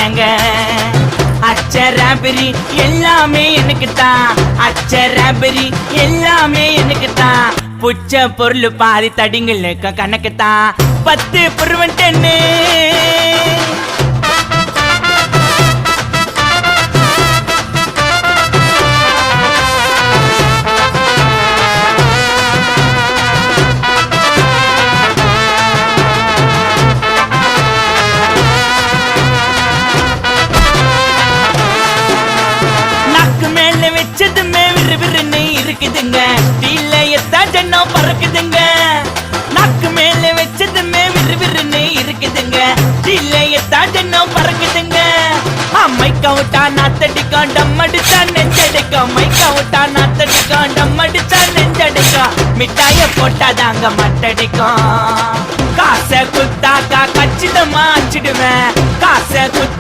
ஏங்க அச்சராபரி எல்லாமே எனக்கு தான், அச்சராபரி எல்லாமே எனக்கு தான். புச்ச பொருள் பாதி தடிங்களுக்கு கணக்கு தான் 10 புருவன் 10. வச்சதுமே விறுவிறுன்னு இருக்குதுங்க, டீலையத்தான் ஜன்னம் பறக்குதுங்க. நாக்கு மேல வச்சதுமே விறுவிறுன்னு இருக்குதுங்க, டீலையத்தான் ஜன்னம் பறக்குதுங்க. மைக்க விட்டா நாத்தடிக்கும், டம் அடிச்சா நெஞ்சடிக்கும். மைக்க விட்டா நாத்தடிக்கும், டம் அடிச்சா நெஞ்சடிக்கும். மிட்டாய போட்டாதாங்க மட்டடிக்கும். காசை குத்தாக்கா கச்சிதமா அச்சிடுவேன், காசை குத்தா